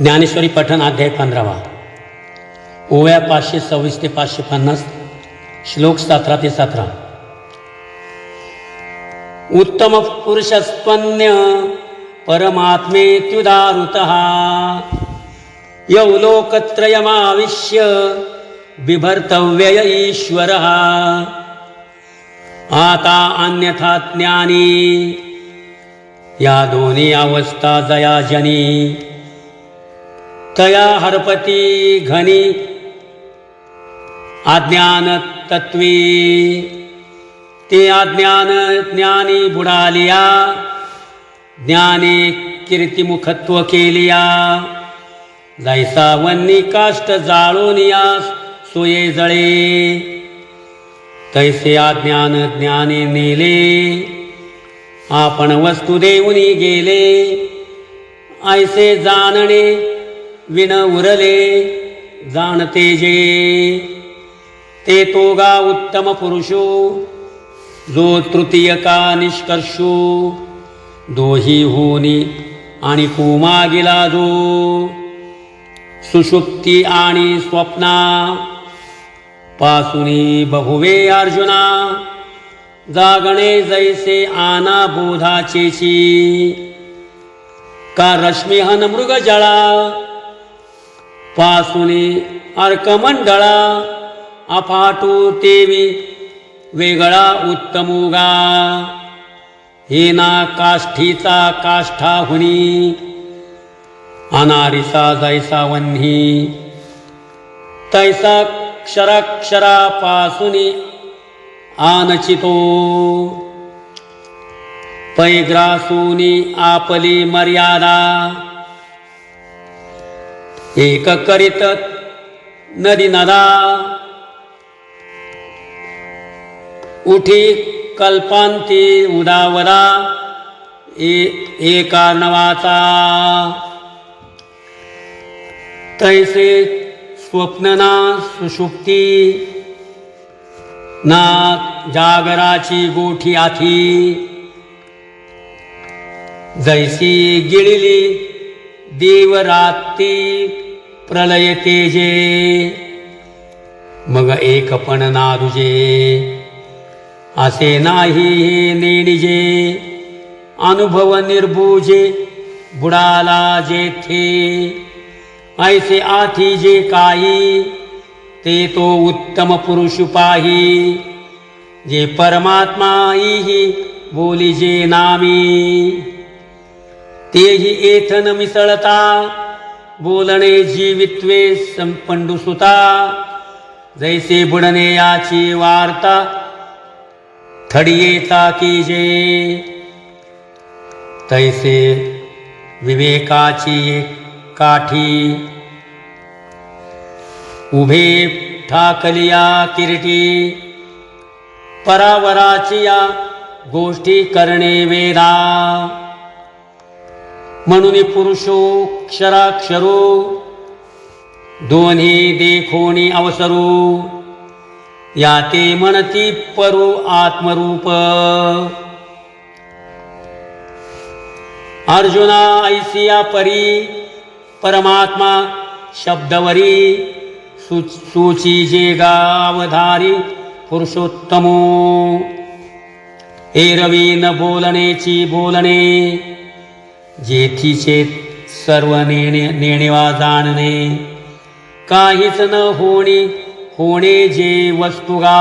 ज्ञानेश्वरी पठण अध्याय 15 ओव्या 526 ते 550 श्लोक 17 ते 17। उत्तम पुरुषस्त्वन्य परमात्मेत्युदारुतः यौलोकत्रयमाविश्य बिभर्तव्य ईश्वरः आता अन्यथा ज्ञानी या दोन्ही अवस्था जया जनी तया हरपती घनी अज्ञान तत्वी ते अज्ञान ज्ञानी बुडालिया ज्ञाने कीर्तिमुखत्व केलिया जैसा वन्नी काष्ट जाळोनिया सोये जळे तैसे अज्ञान ज्ञाने नेले आपण वस्तू देऊनी गेले ऐसे जाणणे विन उरले जाणते जे ते तोगा उत्तम पुरुषो जो तृतीय का निष्कर्षो दोही होनी आणि कुमागिला जो सुषुप्ती आणि स्वप्ना पासुनी बहुवे अर्जुना जागणे जैसे आना बोधाचेची का रश्मिहन मृग जळा पासुनी अर्कमंडळा अफाटू तेवी वेगळा उत्तमुगा हे ना काष्ठीचा काष्ठा हुनी अनारिसा जैसा वन्ही तैसा क्षराक्षरा पासुनी आनचितो पैग्रासूनी आपली मर्यादा एक करीत नदी नदा उठी कल्पांती उदावदा एका नवाचा तैसे स्वप्नना सुषुप्ती ना जागराची गोठी आथी जैसी गिळली देवराती प्रलय तेजे मग एकपण ना दुजे असे नाही हे नेणिजे अनुभव निर्भुजे बुडाला जेथे ऐसे आथी जे काही ते तो उत्तम पुरुष पाही जे परमात्मा ही बोली जे नामी तेही एथन मिसळता बोलणे जीवित्वे संपंडू सुता जैसे बुडणे याची वार्ता थडियेता कीजे तैसे विवेकाची काठी उभे ठाकलिया किरीटी परावराची या गोष्टी करणे वेदा म्हणून पुरुषो क्षराक्षरो दोन्ही देखोनी अवसरू या ते म्हणती परू आत्मरूप अर्जुना ऐसिया परी परमात्मा शब्दवरी सूची जे गावधारी पुरुषोत्तमो एरवी न बोलणेची बोलणे जेथीचे सर्व नेणेवा जाणणे काहीच न होणे जे वस्तुगा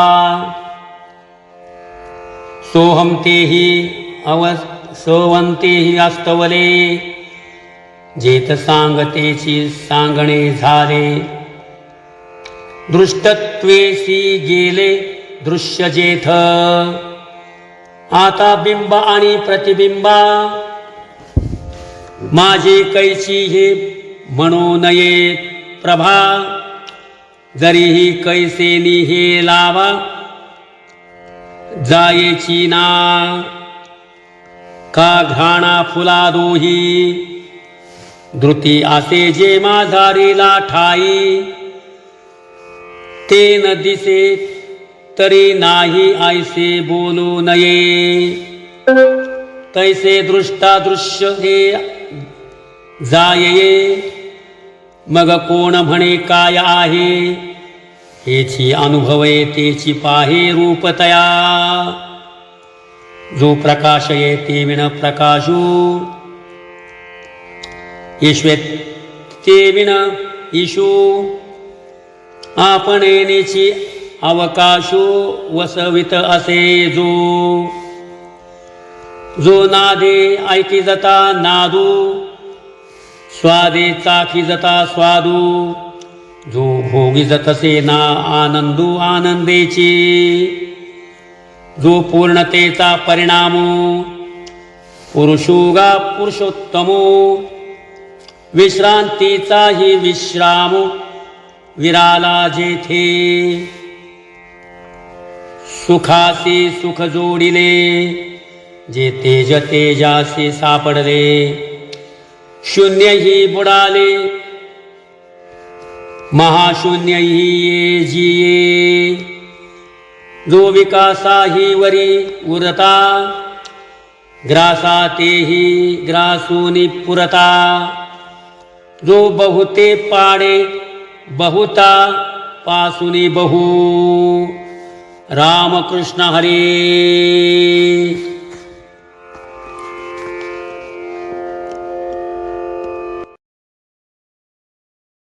सोहम तेही सोवंतेही अस्तवले जेथ सांगतेची सांगणे झाले दृष्टत्वेसी गेले दृश्य जेथ आता बिंब आणि प्रतिबिंबा माझे कैची हे म्हणू नये प्रभा जरीही कैसेनी हे लावा जायची ना का घाणा फुला दोही धृती असे जे माझारीला ठाई ते न दिसे तरी नाही ऐसे बोलू नये तैसे दृष्टा दृश्य हे जाये मग कोण म्हणे काय आहे, हेची अनुभवे तेची पाहे रूपतया. जो प्रकाश येते विण प्रकाशू, ईश्वे ते विण ईशू. आपण येण्याची अवकाशो वसवित असे जो. जो नादे ऐकी जता नादू, स्वादे चाखी जता स्वादू. जो भोगी जतसे ना आनंदू आनंदेची. जो पूर्णतेचा परिणामो, पुरुषोगा पुरुषोत्तमो. विश्रांतीचाही विश्राम विराला जेथे. सुखासी सुख जोडिले, जे तेज तेजासी सापडले. शून्यही बुडाले, महाशून्यही ये जिये. जो विकासाही वरी उरता, ग्रासा तेही ग्रासूनी पुरता. जो बहुते पाडे बहुता पासुनी बहु. रामकृष्ण हरी.